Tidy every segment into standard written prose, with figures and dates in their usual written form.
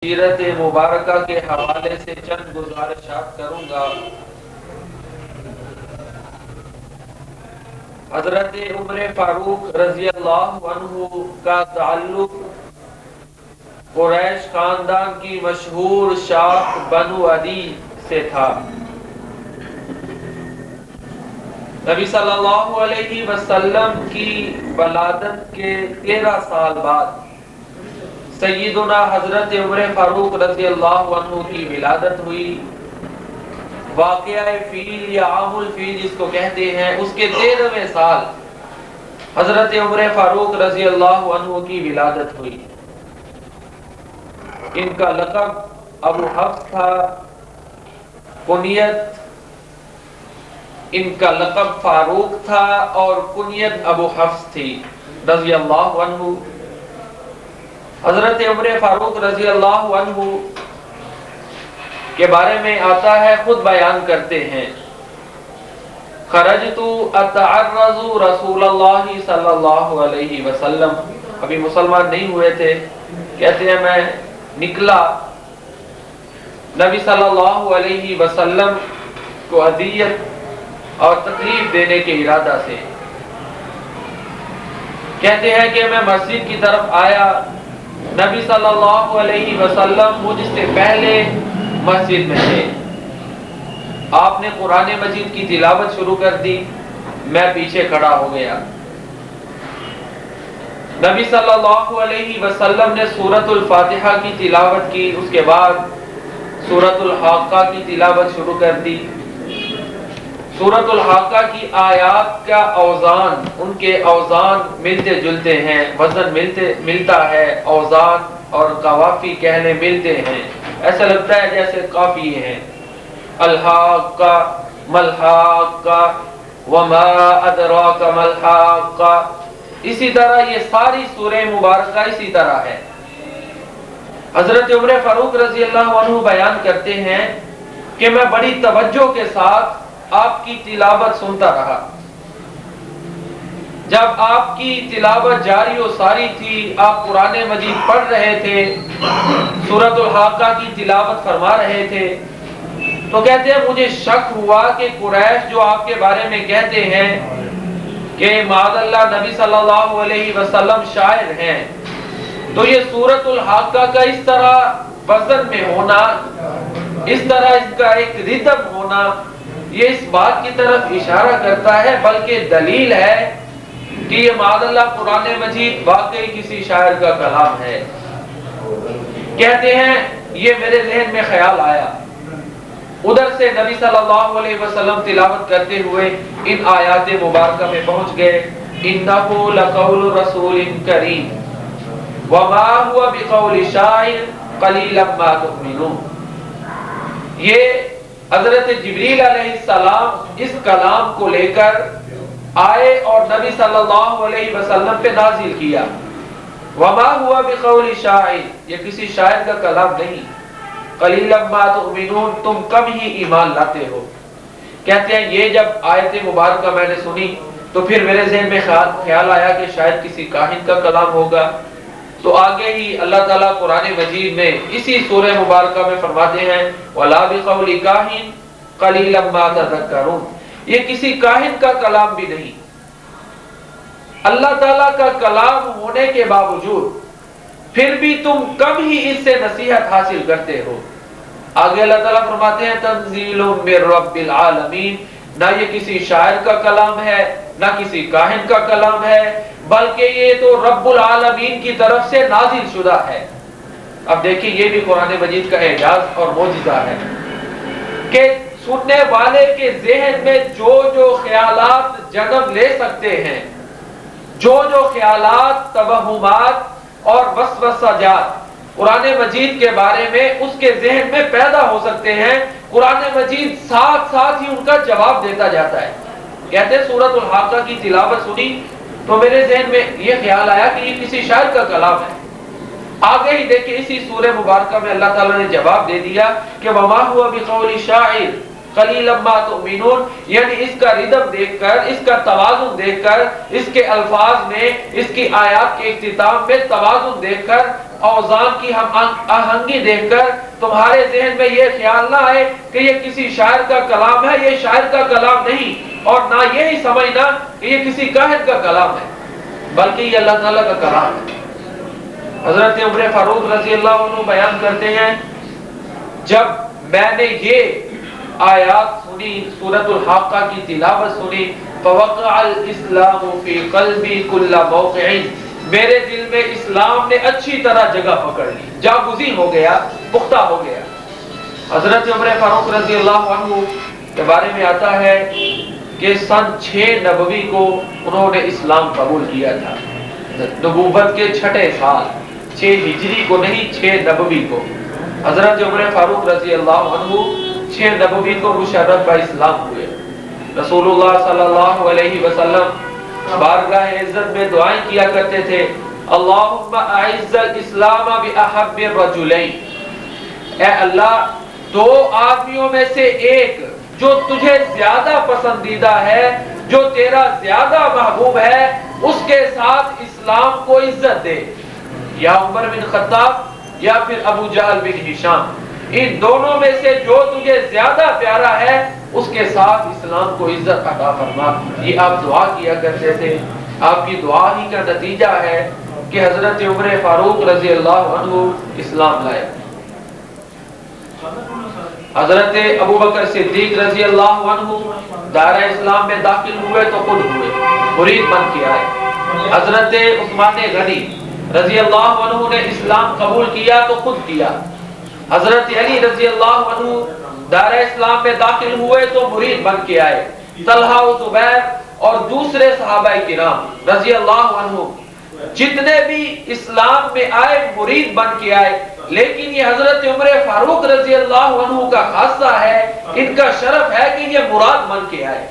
سیرت مبارکہ کے حوالے سے چند گزارشات کروں گا۔ حضرت عمر فاروق رضی اللہ عنہ کا تعلق قریش خاندان کی مشہور شاخ بنو عدی سے تھا۔ نبی صلی اللہ علیہ وسلم کی ولادت کے 13 سال بعد سیدنا حضرت عمر فاروق رضی اللہ عنہ کی ولادت ہوئی۔ واقعہ فیل یا عام الفیل جس کو کہتے ہیں، اس کے 13ویں سال حضرت عمر فاروق رضی اللہ عنہ کی ولادت ہوئی۔ ان کا لقب ابو حفص تھا، کنیت ان کا لقب فاروق تھا اور کنیت ابو حفص تھی رضی اللہ عنہ۔ حضرت عمر فاروق رضی اللہ عنہ کے بارے میں آتا ہے، خود بیان کرتے ہیں، خرجت اتعرض رسول اللہ صلی اللہ علیہ وسلم، ابھی مسلمان نہیں ہوئے تھے، کہتے ہیں میں نکلا نبی صلی اللہ علیہ وسلم کو ہدیت اور تکلیف دینے کے ارادہ سے۔ کہتے ہیں کہ میں مسجد کی طرف آیا، نبی صلی اللہ علیہ وسلم مجھ سے پہلے مسجد میں تھے۔ آپ نے قرآن مجید کی تلاوت شروع کر دی، میں پیچھے کھڑا ہو گیا۔ نبی صلی اللہ علیہ وسلم نے سورۃ الفاتحہ کی تلاوت کی، اس کے بعد سورۃ الحاقہ کی تلاوت شروع کر دی۔ سورۃ الحاقہ کی آیات کا اوزان، ان کے اوزان ملتے جلتے ہیں، وزن ملتا ہے، اوزان اور قوافی کہنے ملتے ہیں، ایسا لگتا ہے جیسے قافیے ہیں۔ الحاقہ ملحاقہ وما ادراک ملحاقہ، اسی طرح یہ ساری سورہ مبارکہ اسی طرح ہے۔ حضرت عمر فاروق رضی اللہ عنہ بیان کرتے ہیں کہ میں بڑی توجہ کے ساتھ آپ کی تلاوت سنتا رہا۔ جب آپ کی تلاوت جاری و ساری تھی، آپ قرآن مجید پڑھ رہے تھے، سورۃ الحاقہ کی تلاوت فرما رہے تھے، تو کہتے ہیں مجھے شک ہوا کہ قریش جو آپ کے بارے میں کہتے ہیں کہ معاذ اللہ نبی صلی اللہ علیہ وسلم شاعر ہیں، تو یہ سورۃ الحاقہ کا اس طرح وزن میں ہونا، اس طرح اس کا ایک ردم ہونا، یہ اس بات کی طرف اشارہ کرتا ہے، بلکہ دلیل ہے کہ یہ معاذ اللہ قرآن مجید واقعی کسی شاعر کا کلام ہے۔ کہتے ہیں یہ میرے ذہن میں خیال آیا، ادھر سے نبی صلی اللہ علیہ وسلم تلاوت کرتے ہوئے ان آیات مبارکہ میں پہنچ گئے۔ انہ لقول رسول کریم وما هو بقول شاعر قلیلا ما تؤمنون۔ یہ حضرت جبریل علیہ السلام اس کلام کو لے کر آئے اور نبی صلی اللہ علیہ وسلم پہ نازل کیا۔ وما ہوا بقول شاعر، یہ کسی شاعر کا کلام نہیں۔ قلیلا ما تؤمنون، تم کم ہی ایمان لاتے ہو۔ کہتے ہیں یہ جب آیت مبارکہ میں نے سنی تو پھر میرے ذہن میں خیال آیا کہ شاید کسی کاہن کا کلام ہوگا، تو آگے ہی اللہ تعالیٰ قرآن مجید میں اسی سورہ مبارکہ میں فرماتے ہیں وَلَا بِقَوْلِ كَاهِنٍ قَلِيلًا مَا تَذَكَّرُونَ، یہ کسی کاہن کا کلام بھی نہیں، اللہ تعالیٰ کا کلام ہونے کے باوجود پھر بھی تم کم ہی اس سے نصیحت حاصل کرتے ہو۔ آگے اللہ تعالیٰ فرماتے ہیں تنزیل من رب العالمین، نہ یہ کسی شاعر کا کلام ہے، نہ کسی کاہن کا کلام ہے، بلکہ یہ تو رب العالمین کی طرف سے نازل شدہ ہے۔ اب دیکھیں یہ بھی قرآن مجید کا اعجاز اور معجزہ ہے کہ سننے والے کے ذہن میں جو خیالات جنم لے سکتے ہیں، جو خیالات، توہمات اور وسوسات قرآن مجید کے بارے میں اس کے ذہن میں پیدا ہو سکتے ہیں، قرآن مجید ساتھ ہی ان کا جواب دیتا جاتا ہے۔ کہتے ہیں سورۃ الحاقہ کی تلاوت سنی تو میرے ذہن میں یہ خیال آیا کہ یہ کسی شاعر کا کلام ہے۔ آگے ہی دیکھیں اسی سورہ مبارکہ میں اللہ تعالیٰ نے جواب دے دیا کہ وما هو بقول شاعر، قلیلا ما تؤمنون، یعنی اس کا ردم دیکھ کر، اس کا توازن دیکھ کر، اس کے الفاظ میں، اس کی آیات کے اختتام میں توازن دیکھ کر، اوزان کی ہم آہنگی دیکھ کر تمہارے ذہن میں یہ خیال نہ آئے کہ یہ کسی شاعر کا کلام ہے، یہ شاعر کا کلام نہیں، اور نہ یہی سمجھنا کہ یہ کسی کاہن کا کلام ہے، بلکہ یہ اللہ تعالیٰ کا کلام ہے۔ حضرت عمر فاروق رضی اللہ عنہ بیان کرتے ہیں، جب میں نے یہ آیات سنی، سورۃ الحاقہ کی تلاوت سنی، فوقع الاسلام فی قلبی کل موقع، میرے دل میں اسلام نے اچھی طرح جگہ پکڑ لی، جاگزین ہو گیا، پختہ ہو گیا۔ حضرت عمر فاروق رضی اللہ عنہ کے بارے میں آتا ہے کہ سن 6 نبوی کو انہوں نے اسلام قبول کیا تھا، نبوت کے 6 سال، 6 ہجری کو نہیں، 6 نبوی کو حضرت عمر فاروق رضی اللہ عنہ 6 نبوی کو مشرف با اسلام ہوئے۔ رسول اللہ صلی اللہ علیہ وسلم بارگاہ عزت میں دعائیں کیا کرتے تھے، اللہم اعز الاسلام باحب الرجلین، اے اللہ 2 آدمیوں میں سے ایک جو تجھے زیادہ پسندیدہ ہے، جو تیرا زیادہ محبوب ہے، اس کے ساتھ اسلام کو عزت دے، یا عمر بن خطاب یا پھر ابو جہل بن ہشام، ان دونوں میں سے جو تجھے زیادہ پیارا ہے اس کے ساتھ اسلام کو عزت عطا فرما۔ یہ آپ دعا کیا کرتے تھے۔ آپ کی دعا ہی کا نتیجہ ہے کہ حضرت عمر فاروق رضی اللہ عنہ اسلام لائے۔ حضرت ابو بکر صدیق رضی اللہ عنہ دائرہ اسلام میں داخل ہوئے تو خود ہوئے، مرید بن کے آئے۔ حضرت عثمان غنی رضی اللہ عنہ نے اسلام قبول کیا تو خود کیا۔ حضرت علی رضی اللہ عنہ دائرہ اسلام میں داخل ہوئے تو مرید بن کے آئے۔ طلحہ و زبیر اور دوسرے صحابہ کرام رضی اللہ عنہ جتنے بھی اسلام میں آئے مرید بن کے آئے، لیکن یہ حضرت عمر فاروق رضی اللہ عنہ کا خاصہ ہے، ان کا شرف ہے کہ یہ مراد بن کے آئے۔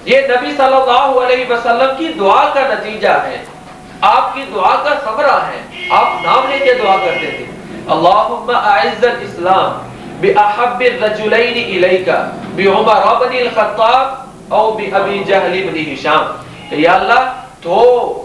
یہ نبی صلی اللہ علیہ وسلم کی دعا کا نتیجہ ہے، آپ کی دعا کا ثمرہ ہے۔ آپ نام لے کے دعا کرتے تھے، اللہم اعز الاسلام باحب الرجلین الیک بعمر بن الخطاب او بابی جہل بن ہشام، کہ یا اللہ 2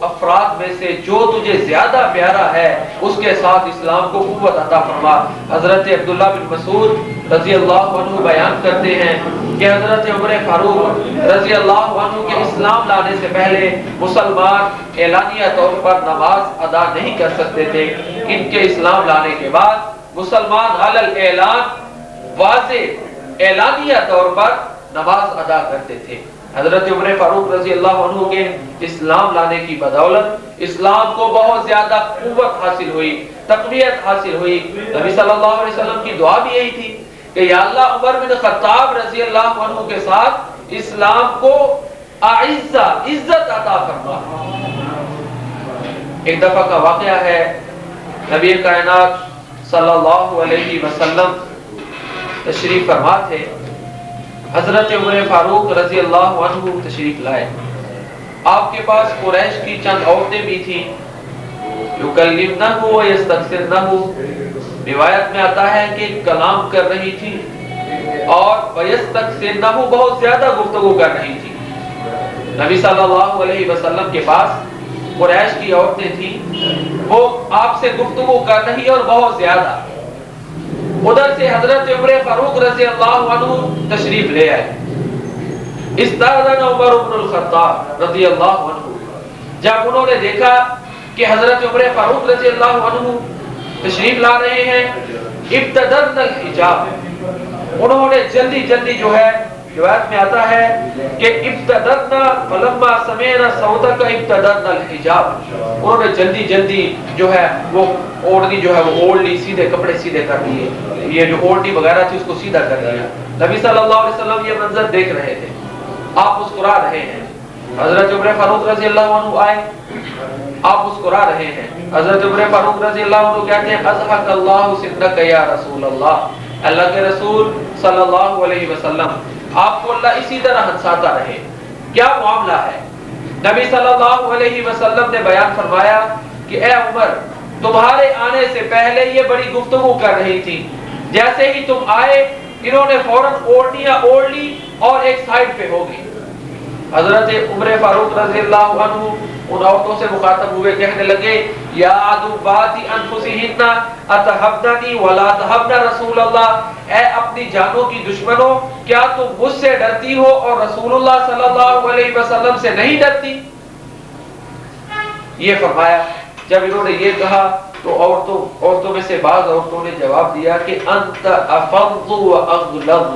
افراد میں سے جو تجھے زیادہ پیارا ہے اس کے ساتھ اسلام کو قوت عطا فرما۔ حضرت عبداللہ بن مسعود رضی اللہ عنہ بیان کرتے ہیں کہ حضرت عمر فاروق رضی اللہ عنہ کے اسلام لانے سے پہلے مسلمان اعلانیہ طور پر نماز ادا نہیں کر سکتے تھے، ان کے اسلام لانے کے بعد مسلمان علی الاعلان واضح اعلانیہ طور پر نماز ادا کرتے تھے۔ حضرت عمر فاروق رضی اللہ عنہ کے اسلام لانے کی بدولت اسلام کو بہت زیادہ قوت حاصل ہوئی، تقویت حاصل ہوئی۔ نبی صلی اللہ علیہ وسلم کی دعا بھی یہی تھی کہ یا اللہ عمر بن خطاب رضی اللہ عنہ کے ساتھ اسلام کو عزت عطا فرما۔ ایک دفعہ کا واقعہ ہے، نبی کائنات صلی اللہ علیہ وسلم تشریف فرما تھے، حضرت عمر فاروق رضی اللہ عنہ تشریف لائے۔ آپ کے پاس قریش کی چند عورتیں بھی تھیں، یکلمنہ و یستکثرنہ، روایت میں آتا ہے کہ کلام کر رہی تھی اور ویستکثرنہ، بہت زیادہ گفتگو کر رہی تھی۔ نبی صلی اللہ علیہ وسلم کے پاس قریش کی عورتیں تھیں، وہ آپ سے گفتگو کر رہی اور بہت زیادہ۔ ادھر سے حضرت عمر فاروق رضی اللہ عنہ تشریف لے آئے۔ استاذن عمر بن الخطاب رضی اللہ عنہ، جب انہوں نے دیکھا کہ حضرت عمر فاروق رضی اللہ عنہ تشریف لا رہے ہیں، ابتدرن الحجاب، انہوں نے جلدی جلدی جو ہے، روایت میں آتا ہے کہ ابتدرنا فلما سمعنا صوتک ابتدرنا الحجاب، انہوں نے جلدی جلدی جو ہے وہ اوڑھنی جو ہے وہ اوڑھ لی، سیدھے کپڑے سیدھے کر لیے، یہ جو اوڑھنی وغیرہ تھی اس کو سیدھا کر لیا۔ نبی صلی اللہ علیہ وسلم یہ منظر دیکھ رہے تھے، آپ مسکرا رہے ہیں۔ حضرت عمر فاروق رضی اللہ عنہ آئے، آپ مسکرا رہے ہیں۔ حضرت عمر فاروق رضی اللہ عنہ کہتے ہیں اضحک اللہ سنک یا رسول اللہ، اللہ کے رسول صلی اللہ علیہ وسلم آپ کو اللہ اسی طرح ہنساتا رہے۔ کیا معاملہ ہے؟ نبی صلی اللہ علیہ وسلم نے بیان فرمایا کہ اے عمر، تمہارے آنے سے پہلے یہ بڑی گفتگو کر رہی تھی، جیسے ہی تم آئے انہوں نے فوراً اوڑھنیاں اوڑھ لی اور ایک سائڈ پہ ہو گئی۔ حضرت عمر فاروق رضی اللہ عنہ ان عورتوں سے مخاطب ہوئے، کہنے لگے یا عدوات انفسہن اتحبنی ولا تحبن رسول اللہ، اے اپنی جانوں کی دشمنوں، کیا تم مجھ سے ڈرتی ہو اور رسول اللہ صلی اللہ علیہ وسلم سے نہیں ڈرتی؟ یہ فرمایا۔ جب انہوں نے یہ کہا تو عورتوں میں سے بعض عورتوں نے جواب دیا کہ انت افض و اغلظ،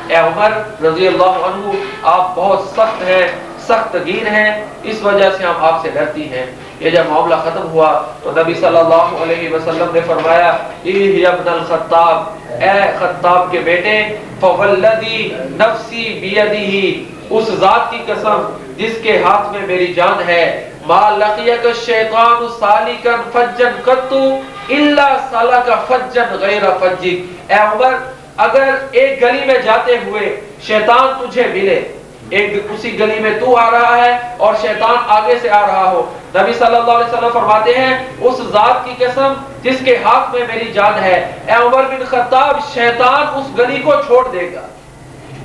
اے عمر رضی اللہ عنہ آپ بہت سخت ہیں، سخت گیر ہیں، اس وجہ سے ہم آپ سے ڈرتی ہیں۔ یہ جب معاملہ ختم ہوا تو نبی صلی اللہ علیہ وسلم نے فرمایا اے ابن الخطاب، اے خطاب کے بیٹے، فوالذی نفسی بیدہ، اس ذات کی قسم جس کے ہاتھ میں میری جان ہے، ما لقیک الشیطان سالکا فجا قط الا سلک فجا غیر فجک، اے عمر اگر ایک گلی میں جاتے ہوئے شیطان تجھے ملے، اسی گلی میں تو آ رہا ہے اور شیطان آگے سے آ رہا ہو، نبی صلی اللہ علیہ وسلم فرماتے ہیں اس ذات کی قسم جس کے ہاتھ میں میری جان ہے، اے عمر بن خطاب شیطان اس گلی کو چھوڑ دے گا،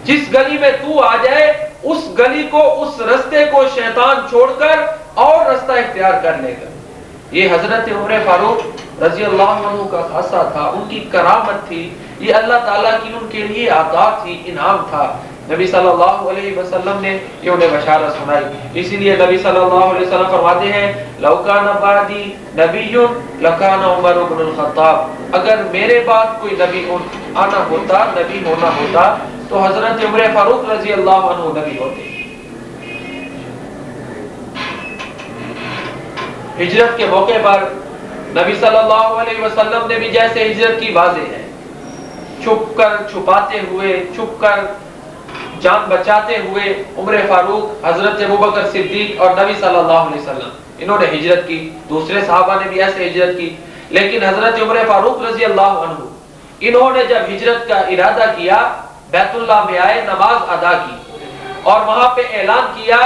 جس گلی میں تو آ جائے اس گلی کو، اس رستے کو شیطان چھوڑ کر اور رستہ اختیار کر لے گا۔ یہ حضرت عمر فاروق رضی اللہ عنہ کا خاصہ تھا، ان کی کرامت تھی، یہ اللہ تعالیٰ کی ان کے لیے عطا تھی، انعام تھا۔ نبی صلی اللہ علیہ وسلم نے یہ انہیں بشارت سنائی، اسی لیے نبی صلی اللہ علیہ وسلم فرماتے ہیں لو کان بعدی نبی لکان عمر بن الخطاب، اگر میرے بعد کوئی نبی آنا ہوتا، نبی ہونا ہوتا تو حضرت عمر فاروق رضی اللہ عنہ نبی ہوتے۔ ہجرت کے موقع پر نبی صلی اللہ علیہ وسلم نے بھی جیسے ہجرت کی واضح ہے، چھپ کر، چھپاتے ہوئے، چھپ کر، جان بچاتے ہوئے عمر فاروق، حضرت ابوبکر صدیق اور نبی صلی اللہ علیہ وسلم انہوں نے ہجرت کی، دوسرے صحابہ نے بھی ایسے ہجرت کی، لیکن حضرت عمر فاروق رضی اللہ عنہ انہوں نے جب ہجرت کا ارادہ کیا، بیت اللہ میں آئے، نماز ادا کی اور وہاں پہ اعلان کیا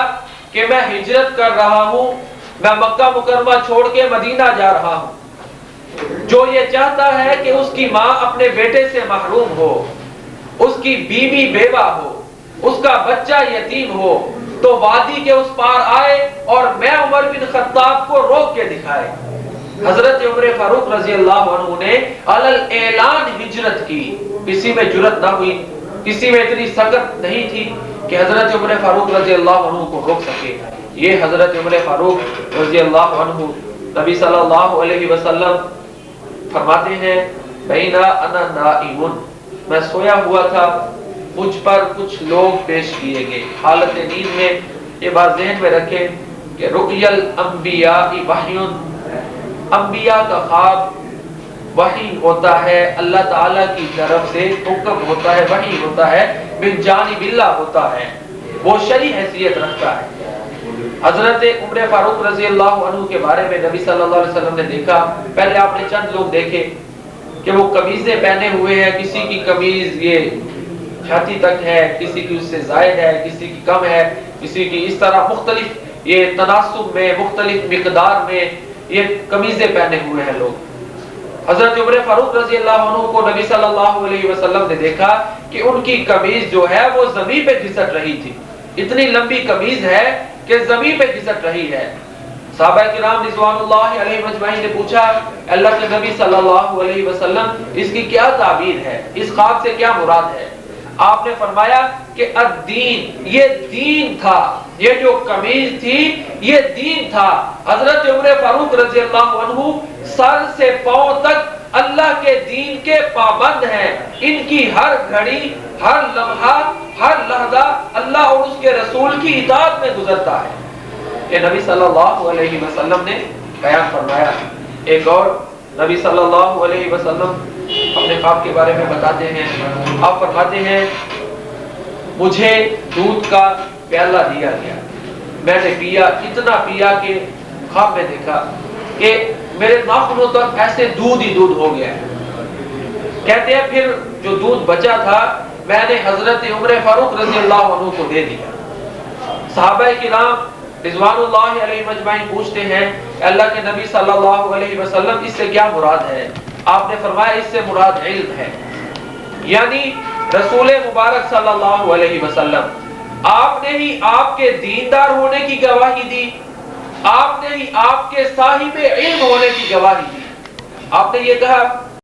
کہ میں ہجرت کر رہا ہوں، میں مکہ مکرمہ چھوڑ کے مدینہ جا رہا ہوں۔ جو یہ چاہتا ہے کہ اس کی ماں اپنے بیٹے سے محروم ہو، اس کی بیوی بیوہ ہو، اس کا بچہ یتیم ہو، تو وادی کے اس پار آئے اور میں عمر بن خطاب کو روک کے دکھائے۔ حضرت عمر فاروق رضی اللہ عنہ نے علل اعلان ہجرت کی، کسی میں جرت نہ ہوئی، کسی میں اتنی سخت نہیں تھی کہ حضرت عمر فاروق رضی اللہ عنہ کو روک سکے۔ یہ حضرت عمر فاروق رضی اللہ عنہ، نبی صلی اللہ علیہ وسلم فرماتے ہیں بینا انا نائم، میں سویا ہوا تھا، مجھ پر کچھ لوگ پیش کیے گئے حالت نیند میں۔ یہ بات ذہن میں رکھیں کہ رؤیا الانبیاء وحی، انبیاء کا خواب وحی ہوتا ہے، اللہ تعالیٰ کی طرف سے حکم ہوتا ہے، وحی ہوتا ہے، من جانب اللہ ہوتا ہے، وہ شرعی حیثیت رکھتا ہے۔ حضرت عمر فاروق رضی اللہ عنہ کے بارے میں نبی صلی اللہ علیہ وسلم نے دیکھا، پہلے آپ نے چند لوگ دیکھے کہ وہ قمیضیں پہنے ہوئے ہیں، کسی کی قمیض یہ چھاتی تک ہے، کسی کی اس سے زائد ہے، کسی کی کم ہے، کسی کی اس طرح مختلف یہ تناسب میں، مختلف مقدار میں یہ قمیضیں پہنے ہوئے ہیں لوگ۔ حضرت عمر فاروق رضی اللہ عنہ کو نبی صلی اللہ علیہ وسلم نے دیکھا کہ ان کی قمیض جو ہے وہ زمین پہ گھسٹ رہی تھی، اتنی لمبی قمیض ہے کہ زمین پہ گھسٹ رہی ہے۔ صحابہ کرام رضوان اللہ علیہ مجمعین نے پوچھا اللہ کے نبی صلی اللہ علیہ وسلم اس کی کیا تعبیر ہے، اس خواب سے کیا مراد ہے؟ آپ نے فرمایا کہ الدین، یہ دین تھا، یہ جو قمیض تھی یہ دین تھا۔ حضرت عمر فاروق رضی اللہ عنہ سر سے پاؤں تک اللہ کے دین کے پابند ہیں، ان کی ہر گھڑی، ہر لمحہ، ہر لحظہ اللہ اور اس کے رسول کی اطاعت میں گزرتا ہے۔ یہ نبی صلی اللہ علیہ وسلم نے بیان فرمایا۔ ایک اور نبی صلی اللہ علیہ وسلم اپنے خواب کے بارے میں بتاتے ہیں، آپ فرماتے ہیں مجھے دودھ کا پیالہ دیا گیا، میں نے پیا، اتنا پیا کہ خواب میں دیکھا کہ میرے ناخنوں تک ایسے دودھ ہی دودھ ہو گیا ہے۔ کہتے ہیں پھر جو دودھ بچا تھا میں نے حضرت عمر فاروق رضی اللہ عنہ کو دے دیا۔ صحابہ کرام رضوان اللہ علیہ مجمعین پوچھتے ہیں اللہ کے نبی صلی اللہ علیہ وسلم اس سے کیا مراد ہے؟ آپ نے فرمایا اس سے مراد علم ہے، یعنی رسول مبارک صلی اللہ علیہ وسلم آپ نے ہی آپ کے دیندار ہونے کی گواہی دی، آپ نے ہی آپ کے صاحب علم ہونے کی گواہی دی۔ آپ نے یہ کہا